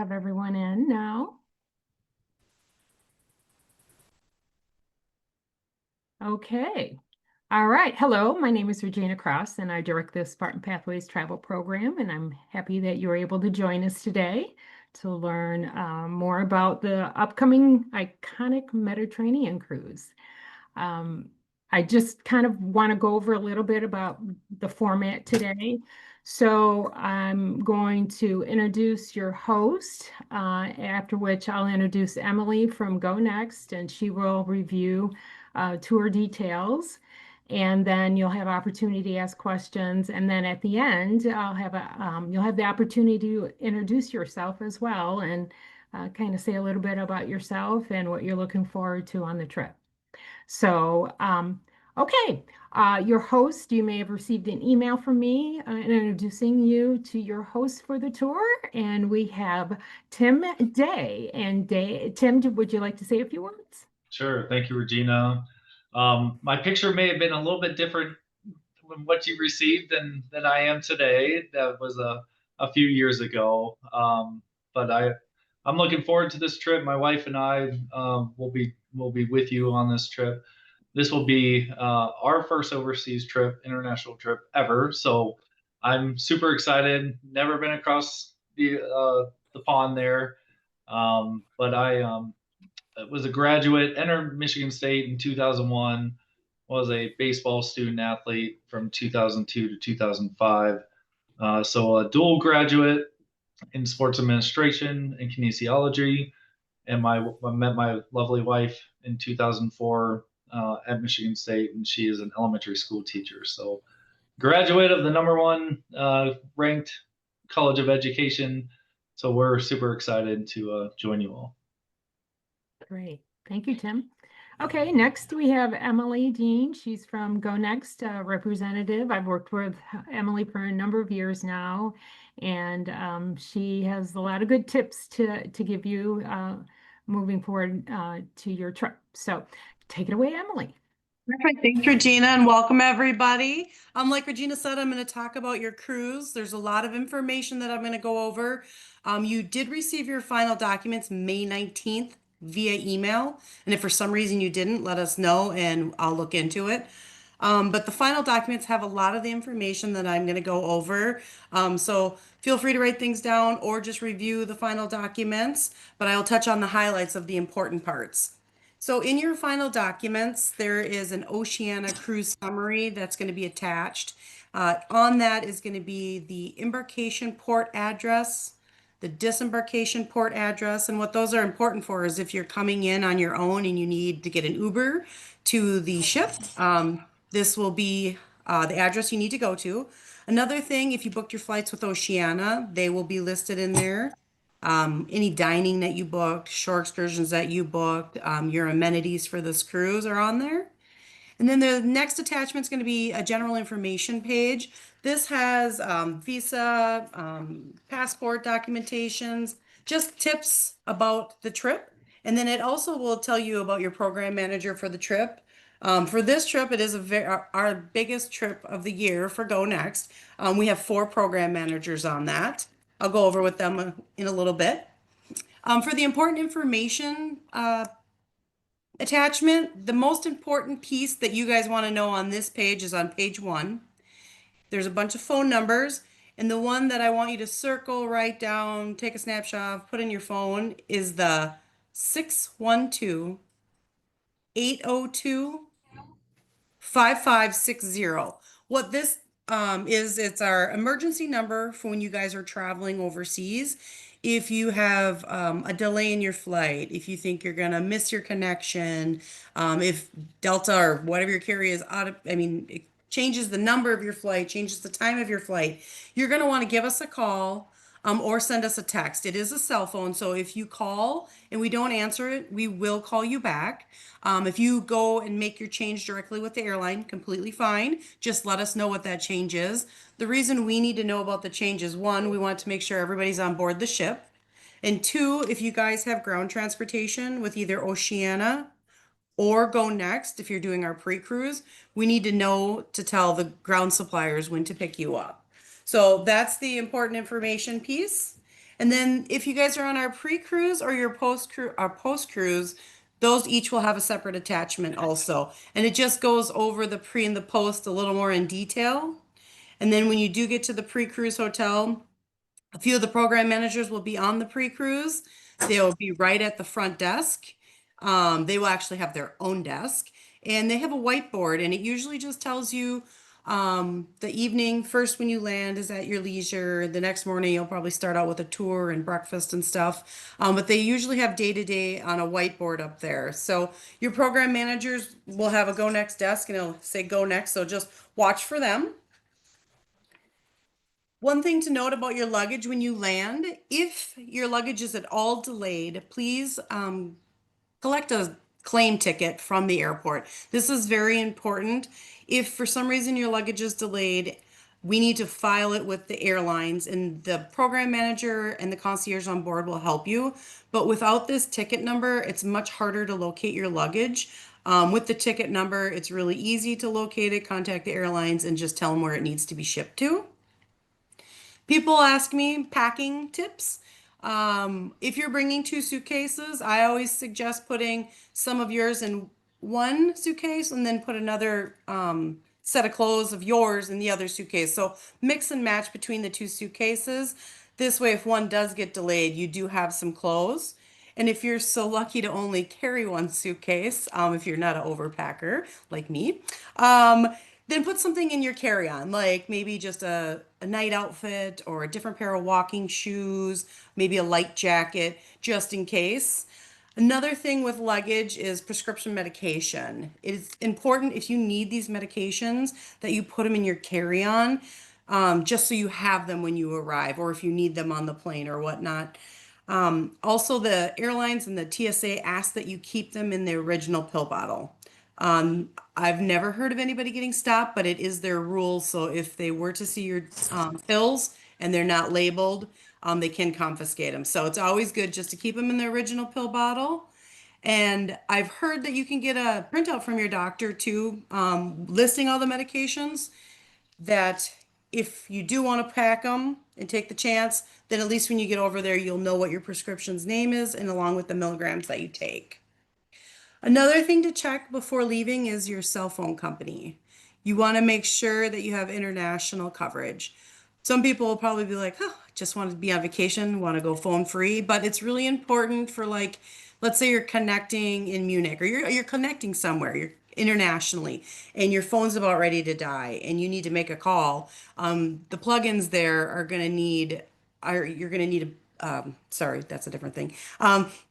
Have everyone in now. Okay. All right. Hello, my name is Regina Cross, and I direct the Spartan Pathways Travel Program, and I'm happy that you're able to join us today to learn more about the upcoming iconic Mediterranean cruise. Um, I just kind of want to go over a little bit about the format today. So I'm going to introduce your host, after which I'll introduce Emily from Go Next, and she will review tour details. And then you'll have opportunity to ask questions. And then at the end, you'll have the opportunity to introduce yourself as well and kind of say a little bit about yourself and what you're looking forward to on the trip. So, okay, your host, you may have received an email from me introducing you to your host for the tour. And we have Tim Day. And Tim, would you like to say a few words? Sure. Thank you, Regina. My picture may have been a little bit different from what you received than I am today. That was a few years ago. But I'm looking forward to this trip. My wife and I will be with you on this trip. This will be our first overseas trip, international trip ever. So I'm super excited. Never been across the pond there, but I was a graduate, entered Michigan State in 2001, was a baseball student athlete from 2002 to 2005. So a dual graduate in sports administration and kinesiology. And I met my lovely wife in 2004 at Michigan State, and she is an elementary school teacher. So graduate of the number one ranked college of education. So we're super excited to join you all. Great. Thank you, Tim. Okay, next we have Emily Dean. She's from Go Next representative. I've worked with Emily for a number of years now, and she has a lot of good tips to give you moving forward to your trip. So take it away, Emily. Perfect. Thanks, Regina, and welcome everybody. Like Regina said, I'm going to talk about your cruise. There's a lot of information that I'm going to go over. You did receive your final documents May 19th via email, and if for some reason you didn't, let us know and I'll look into it. But the final documents have a lot of the information that I'm going to go over. So feel free to write things down or just review the final documents, but I'll touch on the highlights of the important parts. So in your final documents, there is an Oceania cruise summary that's going to be attached. On that is going to be the embarkation port address, the disembarkation port address, and what those are important for is if you're coming in on your own and you need to get an Uber to the ship, this will be the address you need to go to. Another thing, if you booked your flights with Oceania, they will be listed in there. Any dining that you booked, shore excursions that you booked, your amenities for this cruise are on there. And then the next attachment is going to be a general information page. This has visa, passport documentations, just tips about the trip. And then it also will tell you about your program manager for the trip. For this trip, it is our biggest trip of the year for Go Next. We have 4 program managers on that. I'll go over with them in a little bit. For the important information attachment, the most important piece that you guys want to know on this page is on page 1. There's a bunch of phone numbers, and the one that I want you to circle, write down, take a snapshot, put in your phone is the 612-802-5560. What this is, it's our emergency number for when you guys are traveling overseas. If you have a delay in your flight, if you think you're gonna miss your connection, if Delta or whatever your carrier is it changes the number of your flight, changes the time of your flight, you're gonna want to give us a call or send us a text. It is a cell phone, so if you call and we don't answer it, we will call you back. If you go and make your change directly with the airline, completely fine. Just let us know what that change is. The reason we need to know about the change is, 1, we want to make sure everybody's on board the ship. And 2, if you guys have ground transportation with either Oceania or Go Next, if you're doing our pre-cruise, we need to know to tell the ground suppliers when to pick you up. So that's the important information piece. And then if you guys are on our pre-cruise or your post-cruise, those each will have a separate attachment also. And it just goes over the pre and the post a little more in detail. And then when you do get to the pre-cruise hotel, a few of the program managers will be on the pre-cruise. They'll be right at the front desk. They will actually have their own desk, and they have a whiteboard, and it usually just tells you the evening first when you land is at your leisure. The next morning you'll probably start out with a tour and breakfast and stuff. But they usually have day to day on a whiteboard up there. So your program managers will have a go next desk, and it'll say go next. So just watch for them. One thing to note about your luggage when you land, if your luggage is at all delayed, please collect a claim ticket from the airport. This is very important. If for some reason your luggage is delayed, we need to file it with the airlines, and the program manager and the concierge on board will help you. But without this ticket number, it's much harder to locate your luggage. With the ticket number, it's really easy to locate it, contact the airlines, and just tell them where it needs to be shipped to. People ask me packing tips. If you're bringing two suitcases, I always suggest putting some of yours in one suitcase and then put another set of clothes of yours in the other suitcase. So mix and match between the two suitcases. This way, if one does get delayed, you do have some clothes. And if you're so lucky to only carry one suitcase, if you're not an overpacker like me, then put something in your carry-on, like maybe just a night outfit or a different pair of walking shoes, maybe a light jacket, just in case. Another thing with luggage is prescription medication. It is important if you need these medications that you put them in your carry-on, just so you have them when you arrive, or if you need them on the plane or whatnot. Also, the airlines and the TSA ask that you keep them in the original pill bottle. I've never heard of anybody getting stopped, but it is their rule. So if they were to see your pills and they're not labeled, they can confiscate them. So it's always good just to keep them in the original pill bottle. And I've heard that you can get a printout from your doctor too, listing all the medications that if you do want to pack them and take the chance, then at least when you get over there, you'll know what your prescription's name is and along with the milligrams that you take. Another thing to check before leaving is your cell phone company. You want to make sure that you have international coverage. Some people will probably be like, oh, I just want to be on vacation, want to go phone free, but it's really important for, like, let's say you're connecting in Munich or you're connecting somewhere, you're internationally, and your phone's about ready to die and you need to make a call. The plugins there are going to need, you're going to need sorry, that's a different thing.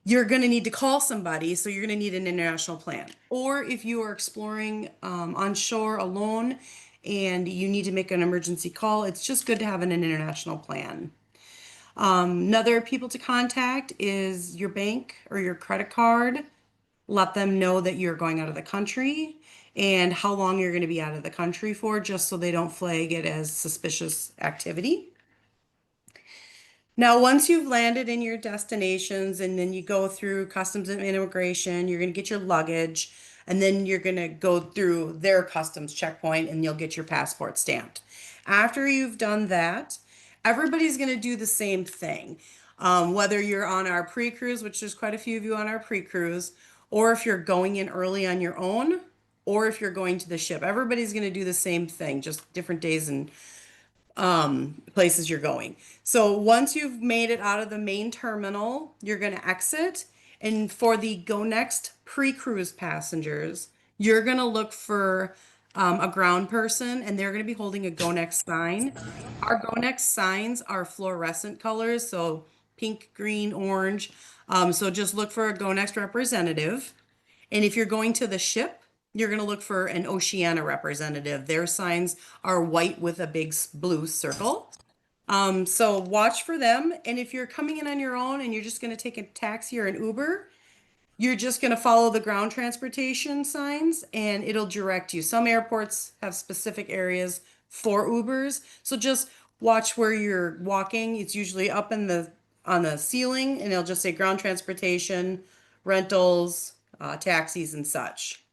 You're going to need to call somebody, so you're going to need an international plan. Or if you are exploring on shore alone and you need to make an emergency call, it's just good to have an international plan. Another people to contact is your bank or your credit card. Let them know that you're going out of the country and how long you're going to be out of the country for, just so they don't flag it as suspicious activity. Now, once you've landed in your destinations and then you go through customs and immigration, you're going to get your luggage, and then you're going to go through their customs checkpoint and you'll get your passport stamped. After you've done that, everybody's going to do the same thing. Whether you're on our pre-cruise, which there's quite a few of you on our pre-cruise, or if you're going in early on your own, or if you're going to the ship, everybody's going to do the same thing, just different days and places you're going. So once you've made it out of the main terminal, you're going to exit. And for the Go Next pre-cruise passengers, you're going to look for a ground person, and they're going to be holding a Go Next sign. Our Go Next signs are fluorescent colors, so pink, green, orange. So just look for a Go Next representative. And if you're going to the ship, you're going to look for an Oceania representative. Their signs are white with a big blue circle. So watch for them. And if you're coming in on your own and you're just going to take a taxi or an Uber, you're just going to follow the ground transportation signs and it'll direct you. Some airports have specific areas for Ubers. So just watch where you're walking. It's usually up in the on the ceiling and it'll just say ground transportation, rentals, taxis and such.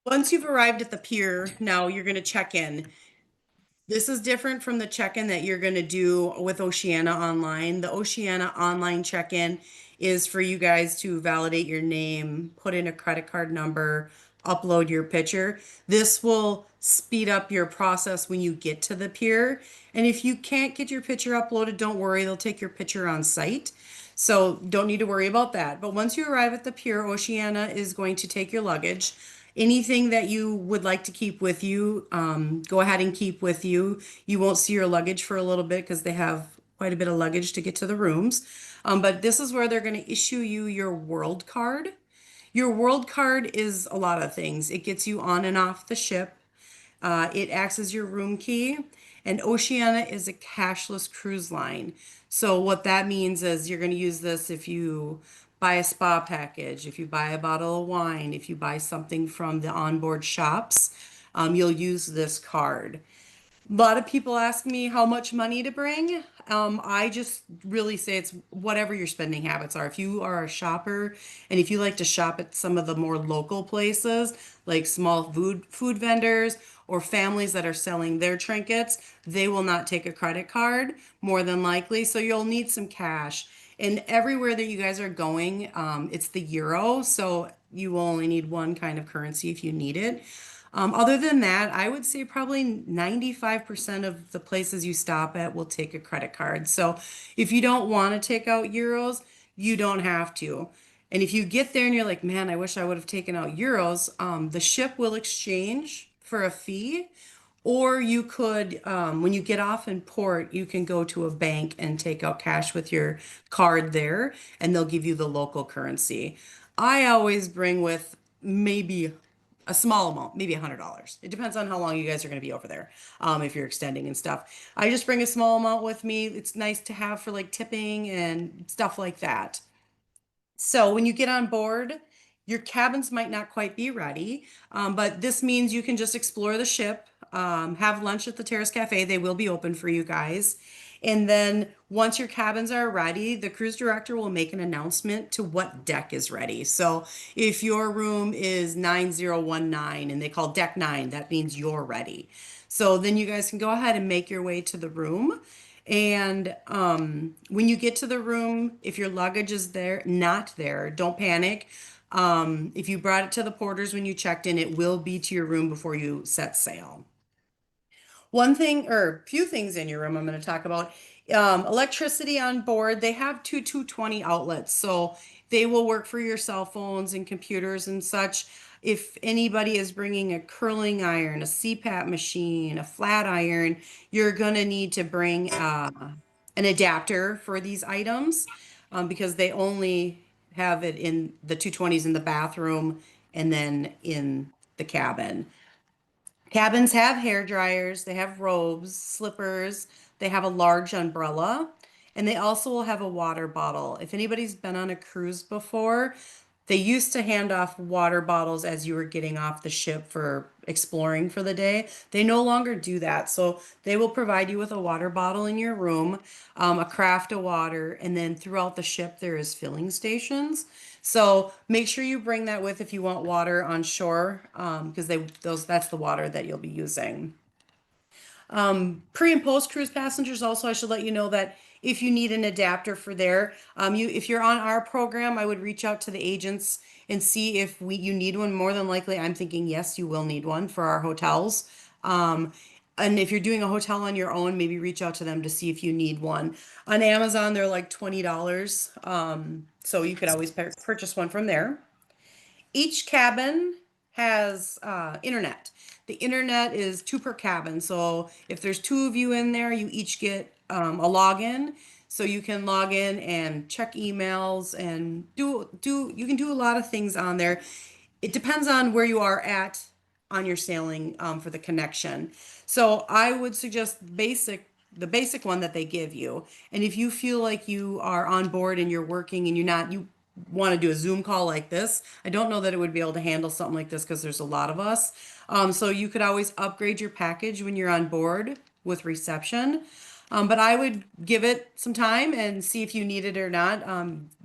Once you've arrived at the pier, now you're going to check in. This is different from the check-in that you're going to do with Oceana Online. The Oceana Online check-in is for you guys to validate your name, put in a credit card number, upload your picture. This will speed up your process when you get to the pier. And if you can't get your picture uploaded, don't worry, they'll take your picture on site. So don't need to worry about that. But once you arrive at the pier, Oceana is going to take your luggage. Anything that you would like to keep with you, go ahead and keep with you. You won't see your luggage for a little bit because they have quite a bit of luggage to get to the rooms. But this is where they're going to issue you your world card. Your world card is a lot of things. It gets you on and off the ship. It acts as your room key, and Oceana is a cashless cruise line. So what that means is you're going to use this if you buy a spa package, if you buy a bottle of wine, if you buy something from the onboard shops, you'll use this card. A lot of people ask me how much money to bring. I just really say it's whatever your spending habits are. If you are a shopper and if you like to shop at some of the more local places, like small food vendors or families that are selling their trinkets, they will not take a credit card more than likely. So you'll need some cash. And everywhere that you guys are going, it's the euro. So you will only need one kind of currency if you need it. Other than that, I would say probably 95% of the places you stop at will take a credit card. So if you don't want to take out euros, you don't have to. And if you get there and you're like, man, I wish I would have taken out euros, the ship will exchange for a fee. Or you could, when you get off in port, you can go to a bank and take out cash with your card there, and they'll give you the local currency. I always bring with maybe a small amount, maybe $100. It depends on how long you guys are going to be over there, if you're extending and stuff. I just bring a small amount with me. It's nice to have for like tipping and stuff like that. So when you get on board, your cabins might not quite be ready, but this means you can just explore the ship, have lunch at the Terrace Cafe. They will be open for you guys. And then once your cabins are ready, the cruise director will make an announcement to what deck is ready. So if your room is 9019 and they call deck 9, that means you're ready. So then you guys can go ahead and make your way to the room. And when you get to the room, if your luggage is there, not there, don't panic. If you brought it to the porters when you checked in, it will be to your room before you set sail. One thing or few things in your room I'm going to talk about. Electricity on board, they have two 220 outlets, so they will work for your cell phones and computers and such. If anybody is bringing a curling iron, a CPAP machine, a flat iron, you're going to need to bring an adapter for these items because they only have it in the 220s in the bathroom and then in the cabin. Cabins have hair dryers, they have robes, slippers, they have a large umbrella, and they also will have a water bottle. If anybody's been on a cruise before, they used to hand off water bottles as you were getting off the ship for exploring for the day. They no longer do that. So they will provide you with a water bottle in your room, a craft of water, and then throughout the ship there is filling stations. So make sure you bring that with if you want water on shore, because that's the water that you'll be using. Pre and post cruise passengers also, I should let you know that if you need an adapter for there, if you're on our program, I would reach out to the agents and see if you need one. More than likely, I'm thinking yes, you will need one for our hotels. And if you're doing a hotel on your own, maybe reach out to them to see if you need one. On Amazon, they're like $20. So you could always purchase one from there. Each cabin has internet. The internet is two per cabin. So if there's two of you in there, you each get a login. So you can log in and check emails and you can do a lot of things on there. It depends on where you are at on your sailing for the connection. So I would suggest the basic one that they give you. And if you feel like you are on board and you're working and you want to do a Zoom call like this, I don't know that it would be able to handle something like this because there's a lot of us. So you could always upgrade your package when you're on board with reception. But I would give it some time and see if you need it or not.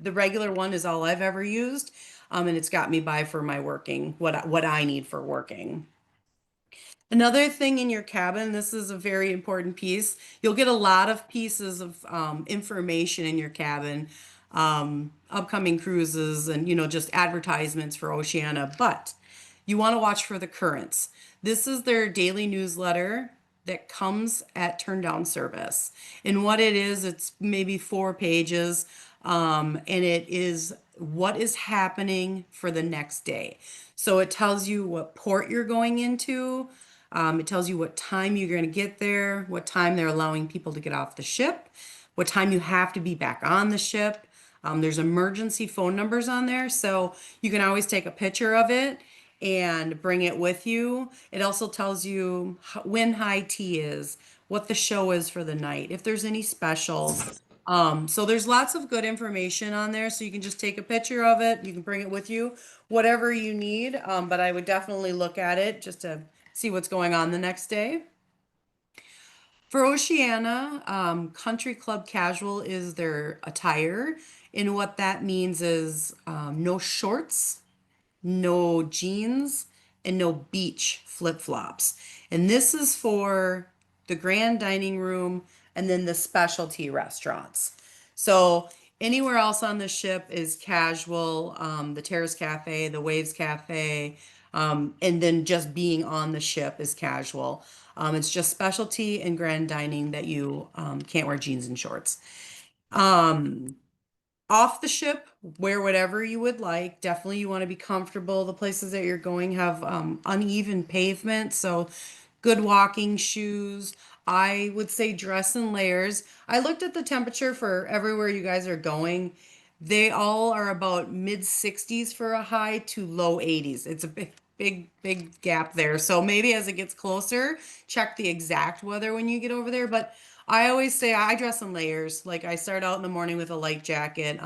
The regular one is all I've ever used, and it's got me by for my working, what I need for working. Another thing in your cabin, this is a very important piece. You'll get a lot of pieces of information in your cabin, upcoming cruises, and just advertisements for Oceania. But you want to watch for the currents. This is their daily newsletter that comes at turn down service. And what it is, it's maybe 4 pages, and it is what is happening for the next day. So it tells you what port you're going into. It tells you what time you're going to get there, what time they're allowing people to get off the ship, what time you have to be back on the ship. There's emergency phone numbers on there, so you can always take a picture of it and bring it with you. It also tells you when high tea is, what the show is for the night, if there's any specials. So there's lots of good information on there, so you can just take a picture of it. You can bring it with you, whatever you need. But I would definitely look at it just to see what's going on the next day. For Oceania, Country Club Casual is their attire. And what that means is no shorts, no jeans, and no beach flip-flops. And this is for the grand dining room and then the specialty restaurants. So anywhere else on the ship is casual, the Terrace Cafe, the Waves Cafe, and then just being on the ship is casual. It's just specialty and grand dining that you can't wear jeans and shorts. Um, Off the ship, wear whatever you would like. Definitely, you want to be comfortable. The places that you're going have uneven pavement, so good walking shoes. I would say dress in layers. I looked at the temperature for everywhere you guys are going. They all are about mid 60s for a high to low 80s. It's a big gap there. So maybe as it gets closer, check the exact weather when you get over there. But I always say I dress in layers. Like I start out in the morning with a light jacket.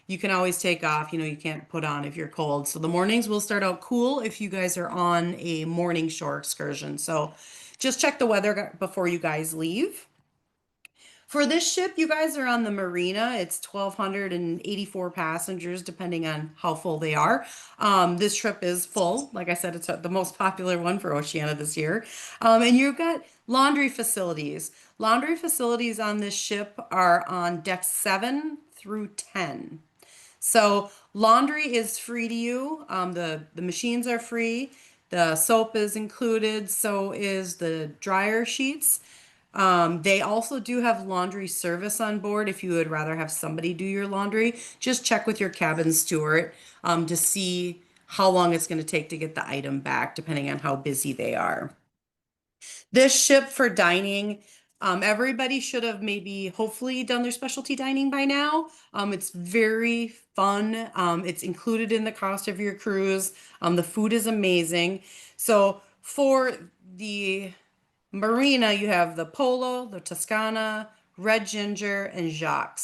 You can always take off, you can't put on if you're cold. So the mornings will start out cool if you guys are on a morning shore excursion. So just check the weather before you guys leave. For this ship, you guys are on the Marina. It's 1,284 passengers, depending on how full they are. This trip is full. Like I said, it's the most popular one for Oceania this year. And you've got laundry facilities. Laundry facilities on this ship are on deck 7 through 10. So laundry is free to you. The machines are free. The soap is included. So is the dryer sheets. They also do have laundry service on board if you would rather have somebody do your laundry. Just check with your cabin steward to see how long it's going to take to get the item back, depending on how busy they are. This ship for dining, everybody should have maybe hopefully done their specialty dining by now. It's very fun. It's included in the cost of your cruise. The food is amazing. So for the Marina, you have the Polo, the Toscana, Red Ginger, and Jacques.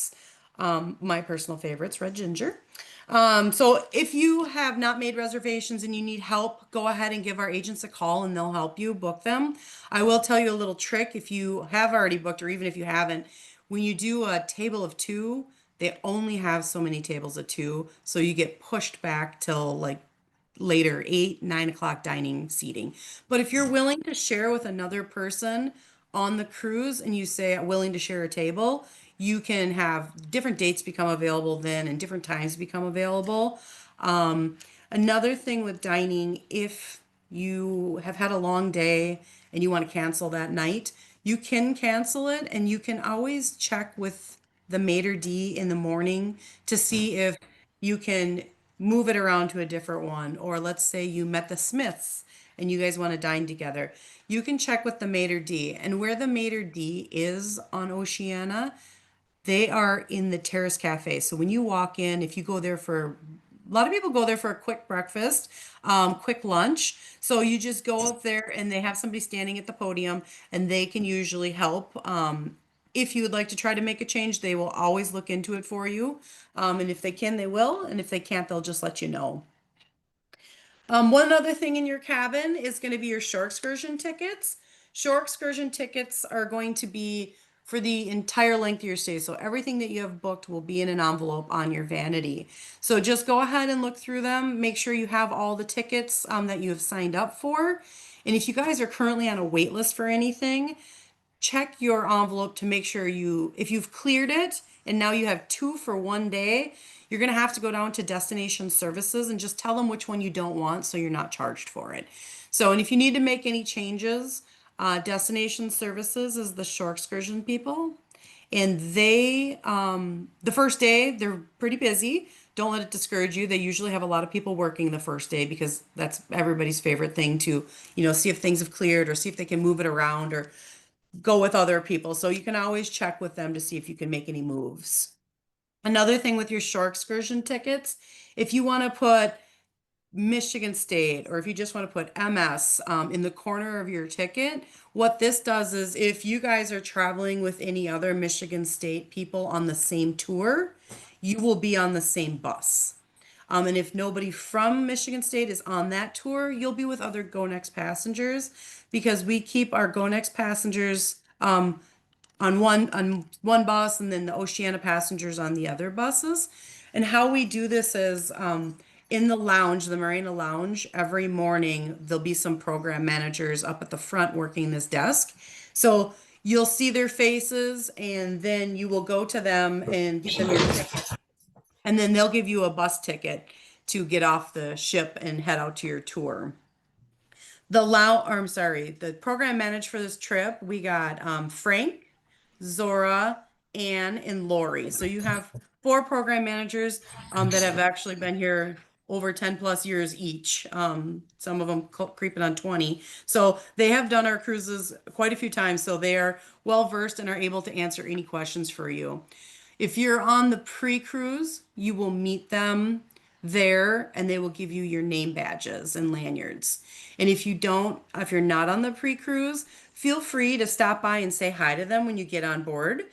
My personal favorites, Red Ginger. So if you have not made reservations and you need help, go ahead and give our agents a call and they'll help you book them. I will tell you a little trick if you have already booked or even if you haven't, when you do a table of two, they only have so many tables of two, so you get pushed back till like later 8, 9 o'clock dining seating. But if you're willing to share with another person on the cruise and you say willing to share a table, you can have different dates become available then and different times become available. Another thing with dining, if you have had a long day and you want to cancel that night, you can cancel it and you can always check with the maitre d' in the morning to see if you can move it around to a different one. Or let's say you met the Smiths and you guys want to dine together. You can check with the maitre d'. And where the maitre d' is on Oceania, they are in the Terrace Cafe. So when you walk in, if you go there for a lot of people go there for a quick breakfast, quick lunch. So you just go up there and they have somebody standing at the podium and they can usually help. If you would like to try to make a change, they will always look into it for you. And if they can, they will. And if they can't, they'll just let you know. One other thing in your cabin is going to be your shore excursion tickets. Shore excursion tickets are going to be for the entire length of your stay. So everything that you have booked will be in an envelope on your vanity. So just go ahead and look through them. Make sure you have all the tickets that you have signed up for. And if you guys are currently on a wait list for anything, check your envelope to make sure if you've cleared it and now you have 2 for one day, you're going to have to go down to destination services and just tell them which one you don't want so you're not charged for it. So, and if you need to make any changes, destination services is the shore excursion people. And the first day, they're pretty busy. Don't let it discourage you. They usually have a lot of people working the first day because that's everybody's favorite thing to, see if things have cleared or see if they can move it around or go with other people. So you can always check with them to see if you can make any moves. Another thing with your shore excursion tickets, if you want to put Michigan State, or if you just want to put MS in the corner of your ticket, what this does is if you guys are traveling with any other Michigan State people on the same tour, you will be on the same bus. And if nobody from Michigan State is on that tour, you'll be with other Go Next passengers because we keep our Go Next passengers on one bus and then the Oceana passengers on the other buses. And how we do this is in the lounge, the Marina Lounge, every morning there'll be some program managers up at the front working this desk. So you'll see their faces and then you will go to them and give them your ticket. And then they'll give you a bus ticket to get off the ship and head out to your tour. The program managed for this trip, we got Frank, Zora, Anne, and Lori. So you have 4 program managers that have actually been here over 10 plus years each. Some of them creeping on 20. So they have done our cruises quite a few times. So they are well versed and are able to answer any questions for you. If you're on the pre-cruise, you will meet them there and they will give you your name badges and lanyards. And if you're not on the pre-cruise, feel free to stop by and say hi to them when you get on board.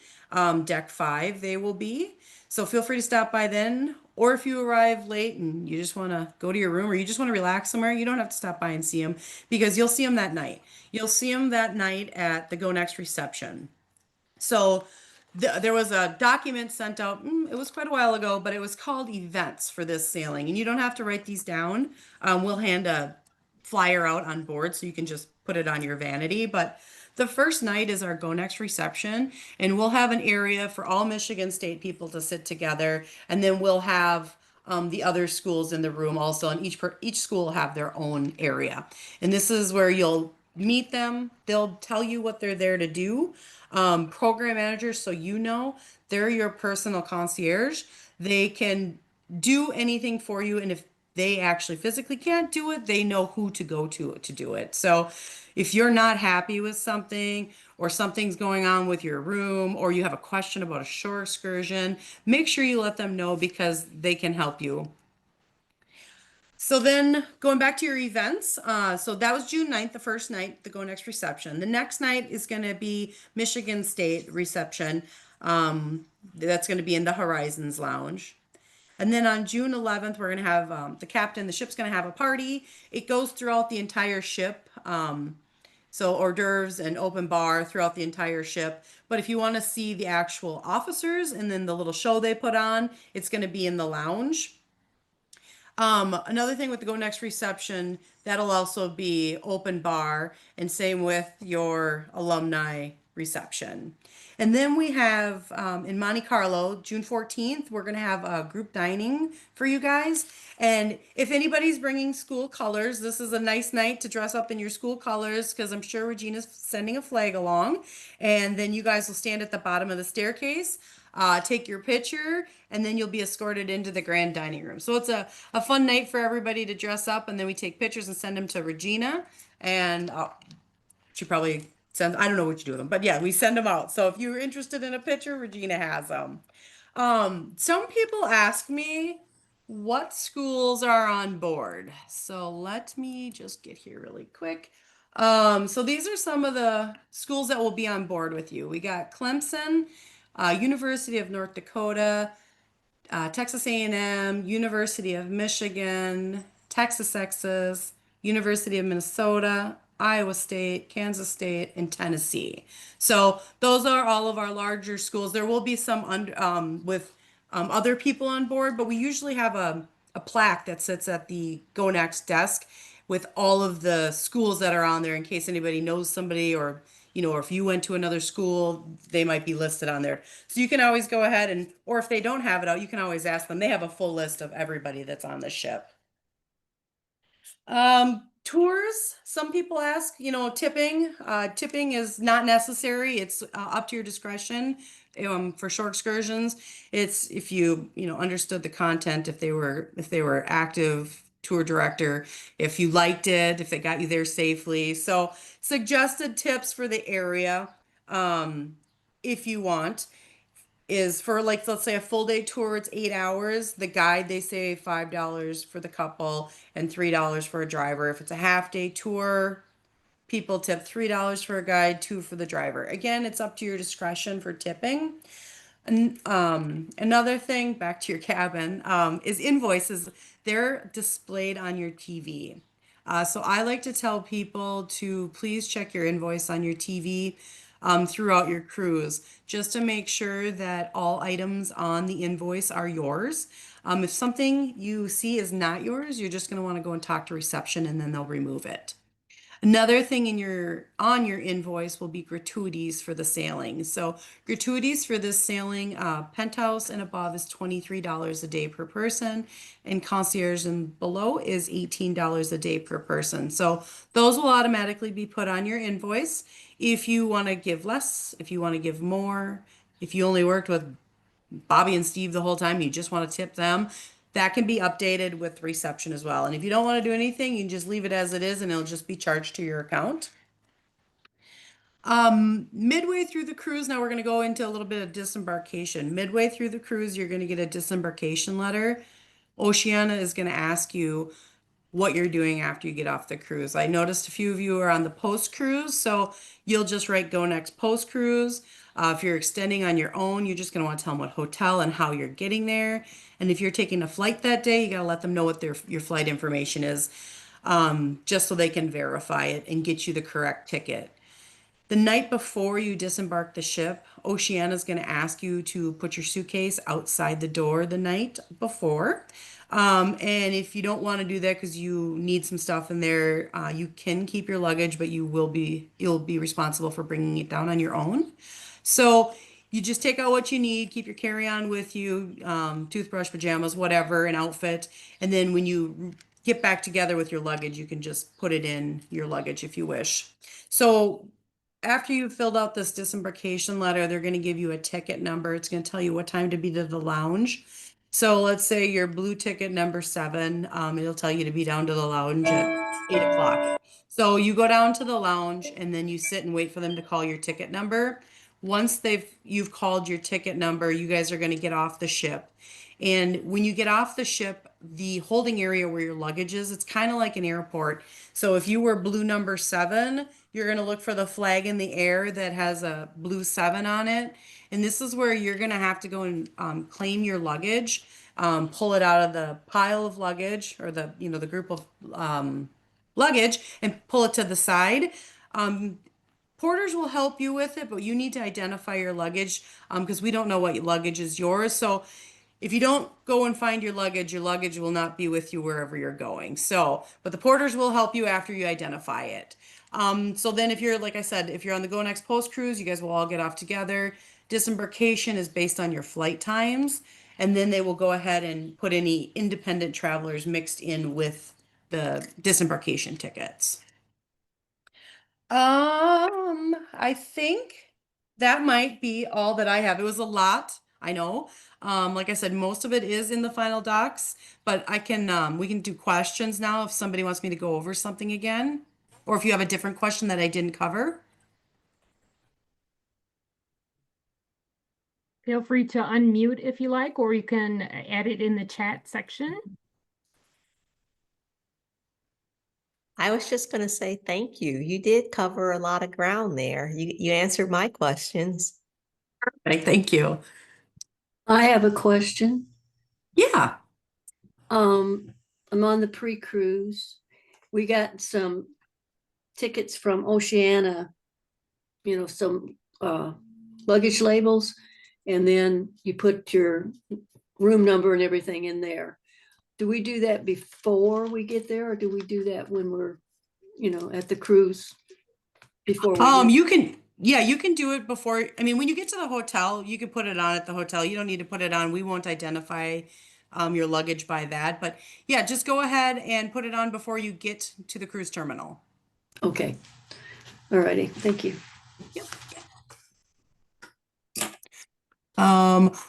Deck 5, they will be. So feel free to stop by then. Or if you arrive late and you just want to go to your room or you just want to relax somewhere, you don't have to stop by and see them because you'll see them that night. You'll see them that night at the Go Next reception. So there was a document sent out, it was quite a while ago, but it was called events for this sailing. And you don't have to write these down. We'll hand a flyer out on board so you can just put it on your vanity. But the first night is our Go Next reception, and we'll have an area for all Michigan State people to sit together. And then we'll have the other schools in the room also, and each school will have their own area. And this is where you'll meet them. They'll tell you what they're there to do. Program managers, so they're your personal concierge. They can do anything for you, and if they actually physically can't do it, they know who to go to do it. So if you're not happy with something or something's going on with your room or you have a question about a shore excursion, make sure you let them know because they can help you. So then going back to your events, so that was June 9th, the first night, the Go Next reception. The next night is going to be Michigan State reception. That's going to be in the Horizons Lounge. And then on June 11th, we're going to have the ship's going to have a party. It goes throughout the entire ship. So hors d'oeuvres and open bar throughout the entire ship. But if you want to see the actual officers and then the little show they put on, it's going to be in the lounge. Another thing with the Go Next reception, that'll also be open bar, and same with your alumni reception. And then we have in Monte Carlo, June 14th, we're going to have a group dining for you guys. And if anybody's bringing school colors, this is a nice night to dress up in your school colors because I'm sure Regina's sending a flag along. And then you guys will stand at the bottom of the staircase, take your picture, and then you'll be escorted into the grand dining room. So it's a fun night for everybody to dress up, and then we take pictures and send them to Regina. And she probably sends, I don't know what you do with them, but yeah, we send them out. So if you're interested in a picture, Regina has them. Some people ask me what schools are on board. So let me just get here really quick. So these are some of the schools that will be on board with you. We got Clemson, University of North Dakota, Texas A&M, University of Michigan, Texas, University of Minnesota, Iowa State, Kansas State, and Tennessee. So those are all of our larger schools. There will be some with other people on board, but we usually have a plaque that sits at the Go Next desk with all of the schools that are on there in case anybody knows somebody, or or if you went to another school, they might be listed on there. So you can always go ahead and, or if they don't have it out, you can always ask them. They have a full list of everybody that's on the ship. Tours, some people ask, tipping. Tipping is not necessary. It's up to your discretion. For shore excursions, it's if understood the content, if they were active tour director, if you liked it, if it got you there safely. So suggested tips for the area, if you want, is for, like, let's say a full day tour, it's 8 hours. The guide, they say $5 for the couple and $3 for a driver. If it's a half day tour, people tip $3 for a guide, 2 for the driver. Again, it's up to your discretion for tipping. And another thing, back to your cabin, is invoices. They're displayed on your TV. So I like to tell people to please check your invoice on your TV throughout your cruise, just to make sure that all items on the invoice are yours. If something you see is not yours, you're just going to want to go and talk to reception, and then they'll remove it. Another thing on your invoice will be gratuities for the sailing. So gratuities for this sailing, penthouse and above is $23 a day per person, and concierge and below is $18 a day per person. So those will automatically be put on your invoice. If you want to give less, if you want to give more, if you only worked with Bobby and Steve the whole time, you just want to tip them, that can be updated with reception as well. And if you don't want to do anything, you can just leave it as it is and it'll just be charged to your account. Midway through the cruise, now we're going to go into a little bit of disembarkation. Midway through the cruise, you're going to get a disembarkation letter. Oceana is going to ask you what you're doing after you get off the cruise. I noticed a few of you are on the post cruise, so you'll just write go next post cruise. If you're extending on your own, you're just going to want to tell them what hotel and how you're getting there. And if you're taking a flight that day, you got to let them know what your flight information is, just so they can verify it and get you the correct ticket. The night before you disembark the ship, Oceana's going to ask you to put your suitcase outside the door the night before. And if you don't want to do that because you need some stuff in there, you can keep your luggage, but you'll be responsible for bringing it down on your own. So you just take out what you need, keep your carry-on with you, toothbrush, pajamas, whatever, an outfit. And then when you get back together with your luggage, you can just put it in your luggage if you wish. So after you've filled out this disembarkation letter, they're going to give you a ticket number. It's going to tell you what time to be to the lounge. So let's say your blue ticket number 7, it'll tell you to be down to the lounge at 8 o'clock. So you go down to the lounge and then you sit and wait for them to call your ticket number. Once you've called your ticket number, you guys are going to get off the ship. And when you get off the ship, the holding area where your luggage is, it's kind of like an airport. So if you were blue number 7, you're going to look for the flag in the air that has a blue 7 on it. And this is where you're going to have to go and claim your luggage, pull it out of the pile of luggage, or the group of luggage, and pull it to the side. Porters will help you with it, but you need to identify your luggage, because we don't know what luggage is yours. So if you don't go and find your luggage will not be with you wherever you're going. So, but the porters will help you after you identify it. So then if you're, like I said, if you're on the Go Next Post cruise, you guys will all get off together. Disembarkation is based on your flight times, and then they will go ahead and put any independent travelers mixed in with the disembarkation tickets. I think that might be all that I have. It was a lot, I know. Like I said, most of it is in the final docs, but we can do questions now if somebody wants me to go over something again, or if you have a different question that I didn't cover. Feel free to unmute if you like, or you can add it in the chat section. I was just going to say thank you. You did cover a lot of ground there. You answered my questions. Perfect, thank you. I have a question. Yeah. I'm on the pre-cruise. We got some tickets from Oceana, some luggage labels, and then you put your room number and everything in there. do we do that before we get there, or do we do that when we're, at the cruise before we get? You can do it before. I mean, when you get to the hotel, you can put it on at the hotel. You don't need to put it on. We won't identify your luggage by that. But yeah, just go ahead and put it on before you get to the cruise terminal. Okay. Alrighty, thank you.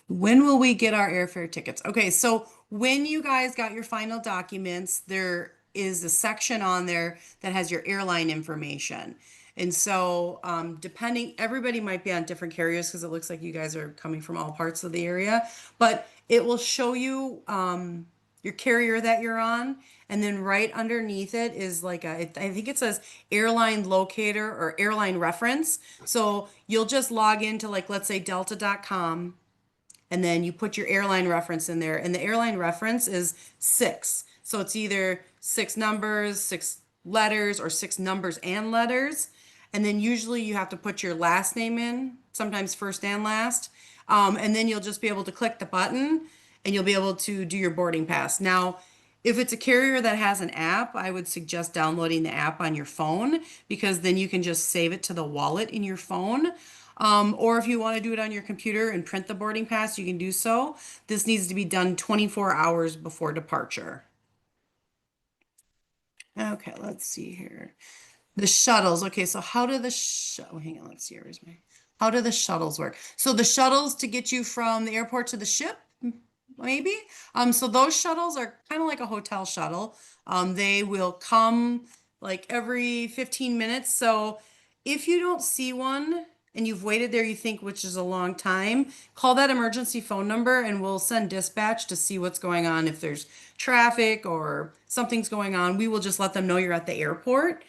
When will we get our airfare tickets? Okay, so when you guys got your final documents, there is a section on there that has your airline information. And so, depending, everybody might be on different carriers because it looks like you guys are coming from all parts of the area, but it will show you, your carrier that you're on. And then right underneath it is like I think it says airline locator or airline reference. So you'll just log into, like, let's say delta.com, and then you put your airline reference in there, and the airline reference is 6. So it's either 6 numbers, 6 letters, or 6 numbers and letters. And then usually you have to put your last name in, sometimes first and last. And then you'll just be able to click the button and you'll be able to do your boarding pass. Now, if it's a carrier that has an app, I would suggest downloading the app on your phone, because then you can just save it to the wallet in your phone. Or if you want to do it on your computer and print the boarding pass, you can do so. This needs to be done 24 hours before departure. Okay, let's see here. The shuttles. Okay, so how do hang on, let's see, how do the shuttles work? So the shuttles to get you from the airport to the ship, maybe. So those shuttles are kind of like a hotel shuttle. They will come like every 15 minutes. So if you don't see one and you've waited there, you think, which is a long time, call that emergency phone number and we'll send dispatch to see what's going on. If there's traffic or something's going on, we will just let them know you're at the airport.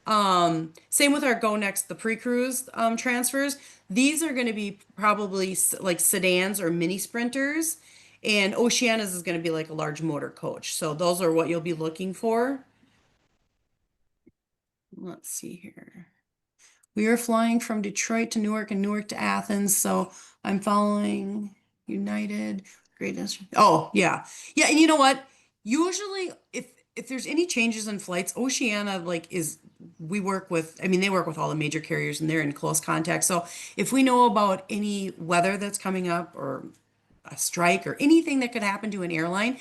Same with our Go Next, the pre-cruise transfers. These are going to be probably like sedans or mini sprinters, and Oceana's is going to be like a large motor coach. So those are what you'll be looking for. Let's see here. We are flying from Detroit to Newark and Newark to Athens. So I'm following United. Greatness. Oh, yeah. Yeah, and you know what? Usually if there's any changes in flights, Oceana we work with, I mean, they work with all the major carriers and they're in close contact. So if we know about any weather that's coming up or a strike or anything that could happen to an airline,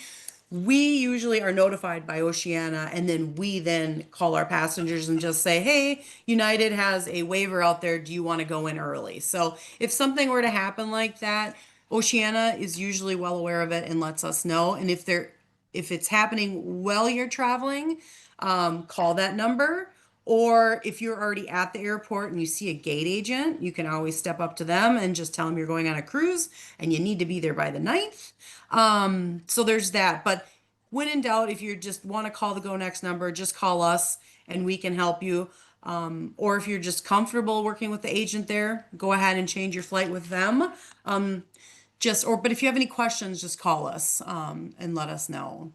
we usually are notified by Oceana, and then we then call our passengers and just say, hey, United has a waiver out there. Do you want to go in early? So if something were to happen like that, Oceana is usually well aware of it and lets us know. And if it's happening while you're traveling, call that number. Or if you're already at the airport and you see a gate agent, you can always step up to them and just tell them you're going on a cruise and you need to be there by the 9th. So there's that. But when in doubt, if you just want to call the Go Next number, just call us and we can help you. Or if you're just comfortable working with the agent there, go ahead and change your flight with them. But if you have any questions, just call us and let us know.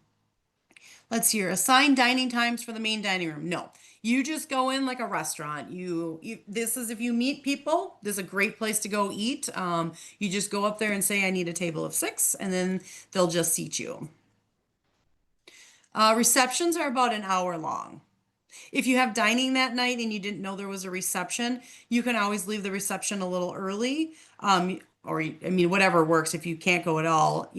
Let's see here. Assign dining times for the main dining room. No, you just go in like a restaurant. This is if you meet people, this is a great place to go eat. You just go up there and say, I need a table of 6, and then they'll just seat you. Receptions are about an hour long. If you have dining that night and you didn't know there was a reception, you can always leave the reception a little early. Or I mean, whatever works. If you can't go at all,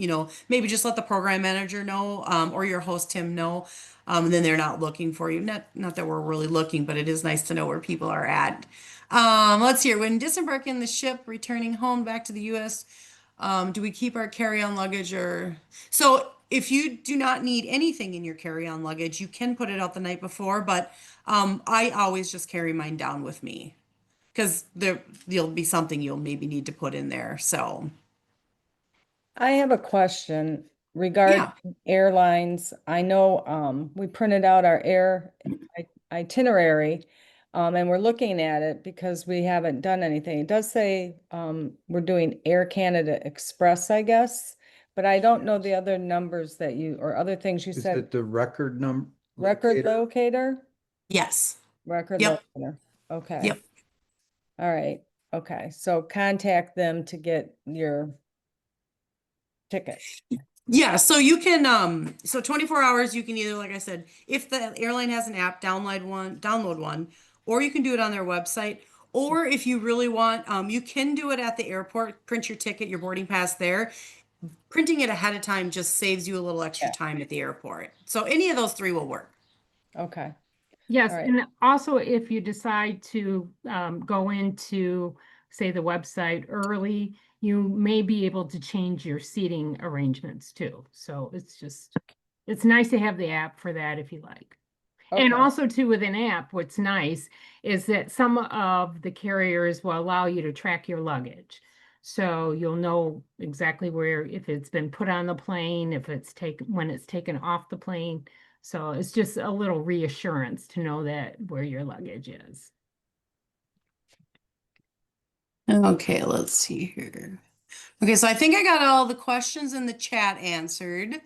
maybe just let the program manager know, or your host him know. Then they're not looking for you. Not that we're really looking, but it is nice to know where people are at. Let's hear. When disembarking the ship, returning home back to the U.S., do we keep our carry-on luggage so if you do not need anything in your carry-on luggage, you can put it out the night before, but I always just carry mine down with me because there'll be something you'll maybe need to put in there. So I have a question regarding airlines. I know we printed out our itinerary and we're looking at it because we haven't done anything. It does say we're doing Air Canada Express, I guess, but I don't know the other numbers or other things you Is said. it the record number? Record locator? yes. Record Yep. locator. Okay. Yep. All right. Okay. So contact them to get your ticket. Yeah, so you can so 24 hours you can either, like I said, if the airline has an app, download one, or you can do it on their website. Or if you really want, you can do it at the airport, print your ticket, your boarding pass there. Printing it ahead of time just saves you a little extra Yeah. time at the airport. So any of those three will work. Okay. Yes, All right. and also if you decide to go into, say, the website early, you may be able to change your seating arrangements too. So it's nice to have the app for that if you like. And Okay. also too, with an app, what's nice is that some of the carriers will allow you to track your luggage. So you'll know exactly where, if it's been put on the plane, if it's taken, when it's taken off the plane. So it's just a little reassurance to know that where your luggage is. Okay, let's see here. Okay, so I think I got all the questions in the chat answered.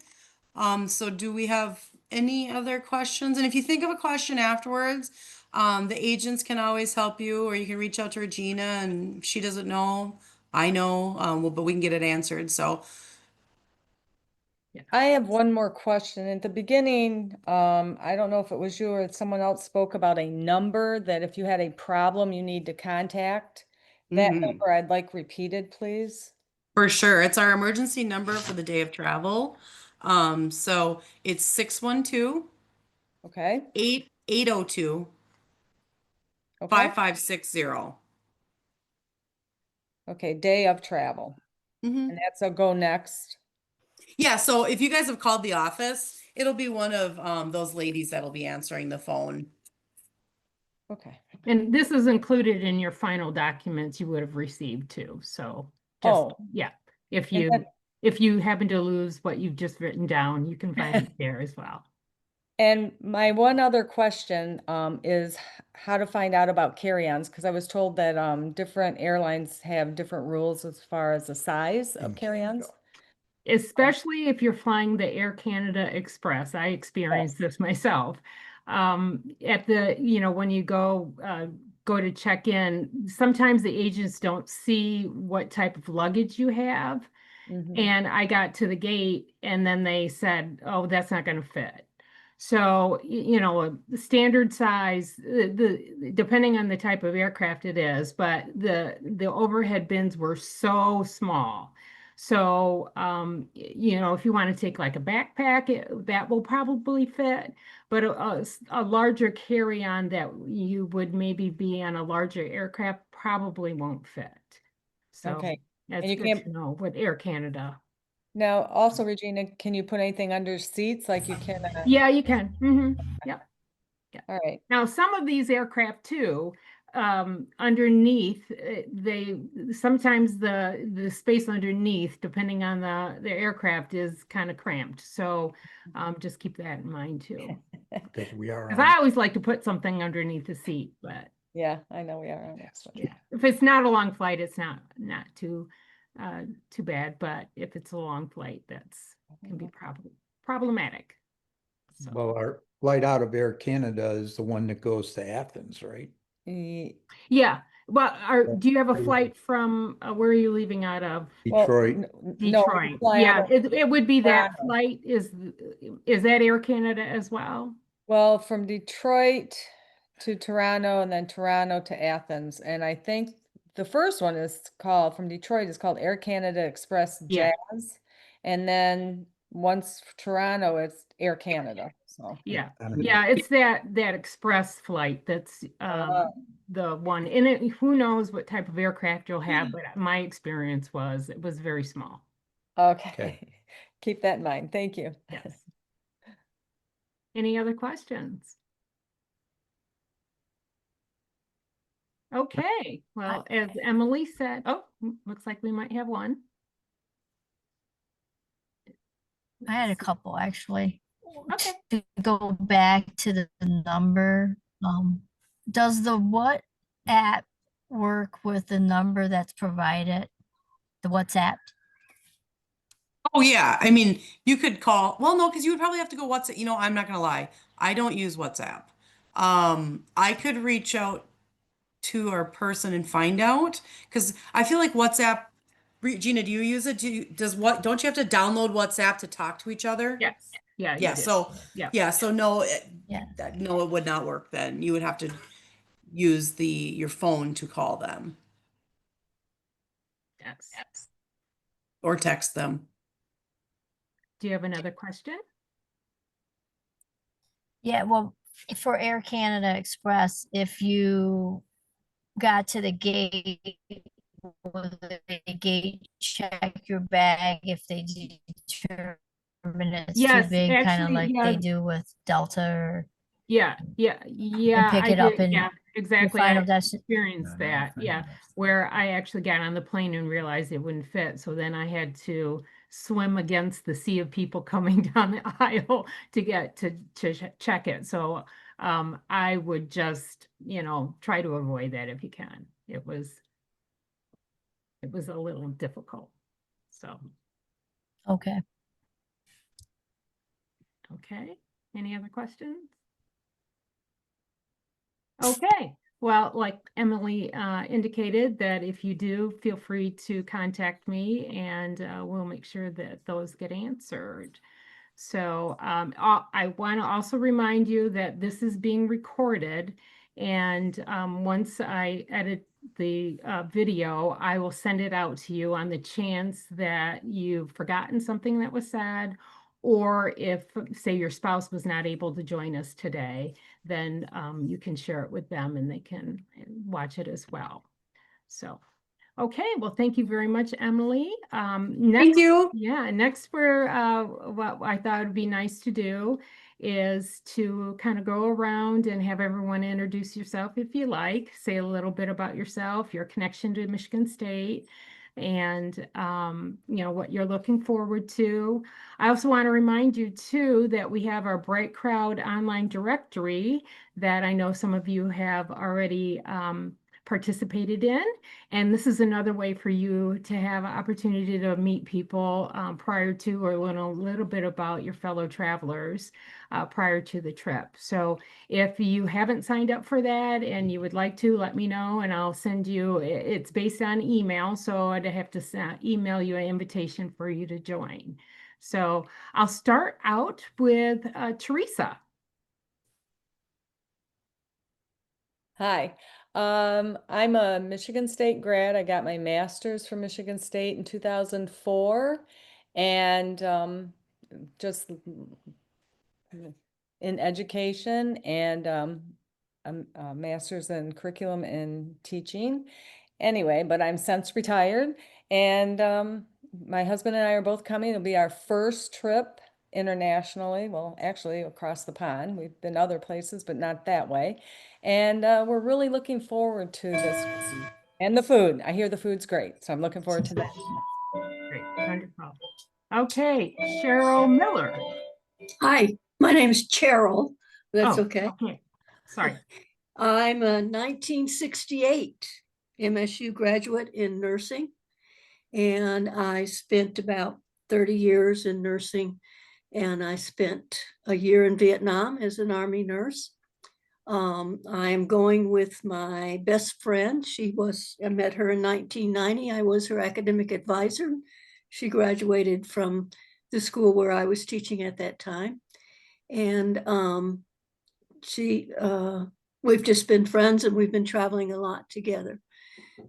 So do we have any other questions? And if you think of a question afterwards, the agents can always help you, or you can reach out to Regina, and if she doesn't know, I know, but we can get it answered. So, I have one more question. At the beginning, I don't know if it was you or someone else spoke about a number that if you had a problem, you need to contact. That mhm, number I'd like repeated, please. for sure, it's our emergency number for the day of travel. So it's 612 Okay, 802 okay, 5560. okay, day of travel. And that's a go next. Yeah, so if you guys have called the office, it'll be one of those ladies that'll be answering the phone. Okay. And this is included in your final documents you would have received too. So just, Oh, yeah, if and you then- if you happen to lose what you've just written down, you can find it there as well. And my one other question is how to find out about carry-ons, because I was told that different airlines have different rules as far as the size of carry-ons. Especially if you're flying the Air Canada Express. I experienced this myself. At the, when you go to check in, sometimes the agents don't see what type of luggage you have. Mhm. And I got to the gate and then they said, oh, that's not going to fit. So, the standard size, depending on the type of aircraft it is, but the overhead bins were so small. So, if you want to take like a backpack, that will probably fit, but a larger carry-on that you would maybe be on a larger aircraft probably won't fit. So Okay. that's And you good can't, to know with Air Canada. now also, Regina, can you put anything under seats like you can? Yeah, you can. Yeah. All right. Now, some of these aircraft too, underneath, they sometimes the space underneath, depending on the aircraft, is kind of cramped. So just keep that in mind too. Because we are Because on, I always like to put something underneath the seat, but Yeah, I know we are on next one. yeah, if it's not a long flight, it's not too bad. But if it's a long flight, that's can be problematic. So. well, our flight out of Air Canada is the one that goes to Athens, right? Ye- Yeah. Well, do you have a flight from where are you leaving out of? Well, Detroit. no, we Detroit. fly out Yeah, of it would be that Toronto. flight. Is that Air Canada as well? Well, from Detroit to Toronto and then Toronto to Athens. And I think the first one is called, from Detroit, is called Air Canada Express Yeah. Jazz. And then once Toronto, it's Air Canada. So, Yeah. And Yeah, it's that express flight that's the one. And who knows what type of aircraft you'll have, but my experience was it was very small. okay. Keep that in mind. Thank you. Yes. Any other questions? Okay, well, as Emily said, looks like we might have one. I had a couple actually. Okay. To go back to the number, does the what app work with the number that's provided? The WhatsApp? Oh yeah, I mean, you could call. Well, no, because you would probably have to go WhatsApp. I'm not gonna lie. I don't use WhatsApp. I could reach out to our person and find out because I feel like WhatsApp Gina, do you use it? Don't you have to download WhatsApp to talk to each other? Yes. Yeah, you Yeah, do. so, Yeah. yeah, so no, Yeah. no, it would not work then. You would have to use your phone to call them Yes. or text them. Do you have another question? Yeah, well, for Air Canada Express, if you got to the gate, will the gate check your bag if they determine it's too Yes, big, kind of actually, like yeah, they do with Delta or yeah, pick I it up did. in Yeah, your exactly. I final destination? experienced that. Yeah, where I actually got on the plane and realized it wouldn't fit. So then I had to swim against the sea of people coming down the aisle to get to check it. So I would just, try to avoid that if you can. It was a little difficult. So, Okay. okay. Any other questions? Okay, well, like Emily indicated, that if you do, feel free to contact me and we'll make sure that those get answered. So I want to also remind you that this is being recorded. And once I edit the video, I will send it out to you on the chance that you've forgotten something that was said, or if, say, your spouse was not able to join us today, then you can share it with them and they can watch it as well. So, okay, well, thank you very much, Emily. Thank you. Yeah, next what I thought would be nice to do is to kind of go around and have everyone introduce yourself if you like, say a little bit about yourself, your connection to Michigan State, and what you're looking forward to. I also want to remind you too that we have our Bright Crowd online directory that I know some of you have already participated in. And this is another way for you to have an opportunity to meet people prior to, or learn a little bit about your fellow travelers prior to the trip. So if you haven't signed up for that and you would like to, let me know and I'll send you, it's based on email, so I'd have to email you an invitation for you to join. So I'll start out with Teresa. Hi, I'm a Michigan State grad. I got my master's from Michigan State in 2004, and just in education and a master's in curriculum and teaching. Anyway, but I'm since retired, and my husband and I are both coming. It'll be our first trip internationally. Well, actually across the pond. We've been other places, but not that way. And we're really looking forward to this. And the food. I hear the food's great, so I'm looking forward to that. Great, wonderful. Okay, Cheryl Miller. Hi, my name is Cheryl. That's Oh, okay. okay. Sorry. I'm a 1968 MSU graduate in nursing, and I spent about 30 years in nursing, and I spent a year in Vietnam as an Army nurse. I'm going with my best friend. I met her in 1990. I was her academic advisor. She graduated from the school where I was teaching at that time. And we've just been friends and we've been traveling a lot together.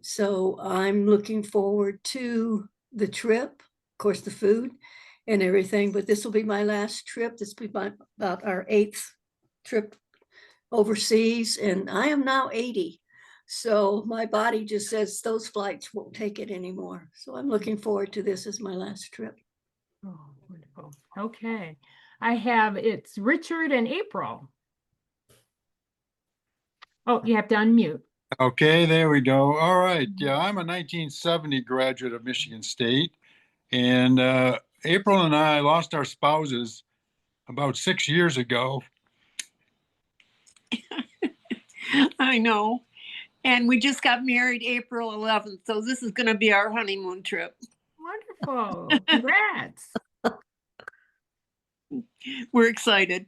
So I'm looking forward to the trip, of course, the food and everything, but this will be my last trip. This will be about our 8th trip overseas, and I am now 80. So my body just says those flights won't take it anymore. So I'm looking forward to this as my last trip. Oh, wonderful. Okay. It's Richard and April. Oh, you have to unmute. Okay, there we go. All right. Yeah, I'm a 1970 graduate of Michigan State, and April and I lost our spouses about 6 years ago. I know. And we just got married April 11th. So this is going to be our honeymoon trip. Wonderful. Congrats. We're excited.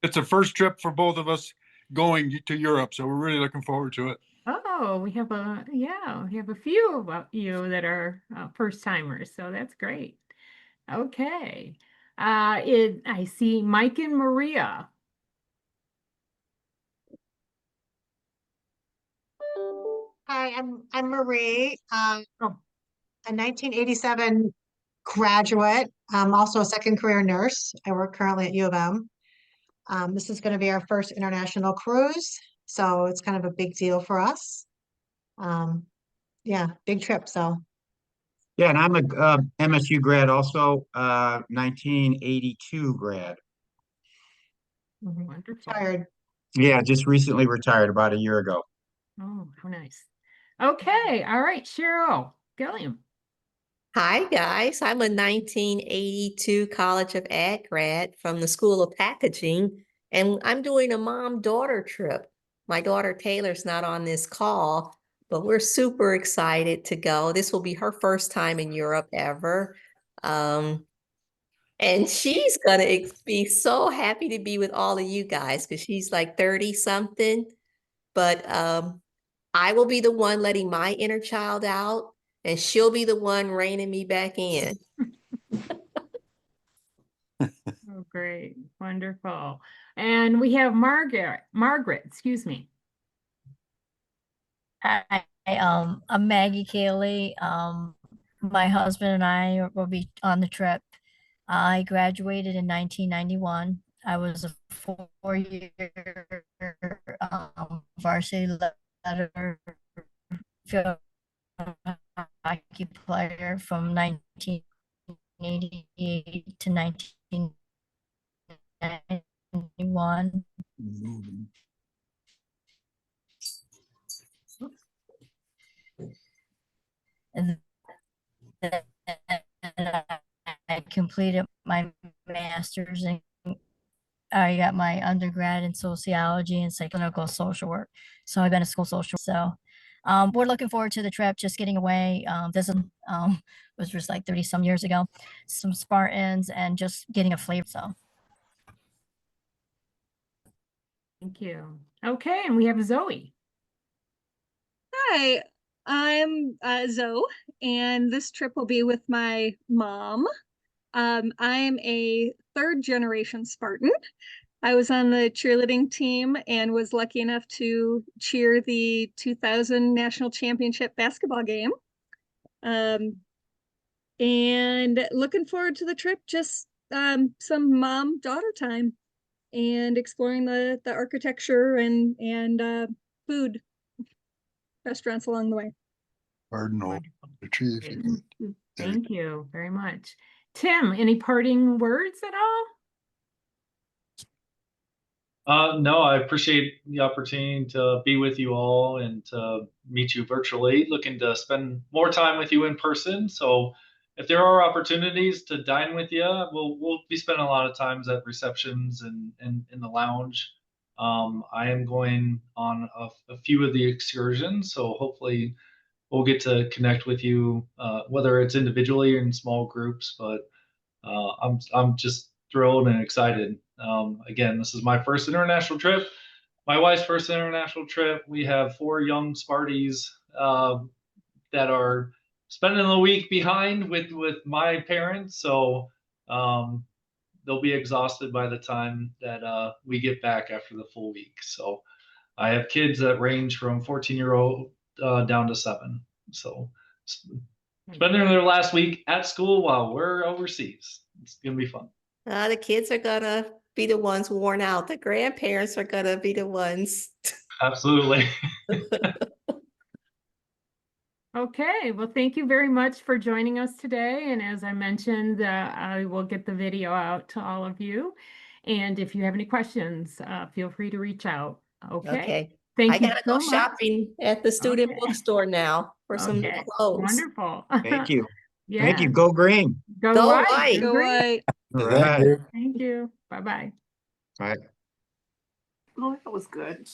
It's the first trip for both of us going to Europe, so we're really looking forward to it. Oh, We have we have a few of you that are first timers, so that's great. Okay. I see Mike and Maria. Hi, I'm Marie, Oh, a 1987 graduate. I'm also a second career nurse. I work currently at U of M. This is going to be our first international cruise, so it's kind of a big deal for us. Yeah, big trip. So Yeah, and I'm a MSU grad also, 1982 grad. wonderful. tired. Yeah, just recently retired about a year ago. Oh, how nice. Okay. All right, Cheryl Gilliam. Hi, guys. I'm a 1982 College of Ag grad from the School of Packaging, and I'm doing a mom-daughter trip. My daughter Taylor's not on this call, but we're super excited to go. This will be her first time in Europe ever. And she's gonna be so happy to be with all of you guys because she's like 30 something. But I will be the one letting my inner child out, and she'll be the one reining me back in. Oh, great. Wonderful. And we have Margaret, excuse me. I'm Maggie Cayley. My husband and I will be on the trip. I graduated in 1991. I was a 4-year varsity letter field hockey player from 1988 to 1991. And then I completed my master's in I got my undergrad in sociology and psychological social work. So I've been a school social. So we're looking forward to the trip, just getting away. This was just like 30 some years ago, some Spartans and just getting a flavor. So Thank you. Okay, and we have Zoe. Hi, I'm Zoe, and this trip will be with my mom. I'm a third generation Spartan. I was on the cheerleading team and was lucky enough to cheer the 2000 national championship basketball game. And looking forward to the trip, just some mom-daughter time and exploring the architecture and food restaurants along the way. Cardinal achievement. Thank you very much. Tim, any parting words at all? No, I appreciate the opportunity to be with you all and to meet you virtually. Looking to spend more time with you in person. So if there are opportunities to dine with you, we'll be spending a lot of times at receptions and in the lounge. I am going on a few of the excursions, so hopefully we'll get to connect with you, whether it's individually or in small groups. But I'm just thrilled and excited. Again, this is my first international trip, my wife's first international trip. We have 4 young Sparties that are spending the week behind with my parents, so they'll be exhausted by the time that we get back after the full week. So I have kids that range from 14-year-old down to 7. So spending their last week at school while we're overseas. It's gonna be fun. The kids are gonna be the ones worn out. The grandparents are gonna be the ones. Absolutely. Okay, well, thank you very much for joining us today. And as I mentioned, I will get the video out to all of you. And if you have any questions, feel free to reach out. Okay. Thank I you gotta so go much. shopping at the student Okay. bookstore now for some new Okay, clothes. wonderful. Thank you. Yeah. Thank you. Go green. Go Go white. white. Go Go green. white. All Thank right. you. Thank you. Bye-bye. Bye. Oh, that was good.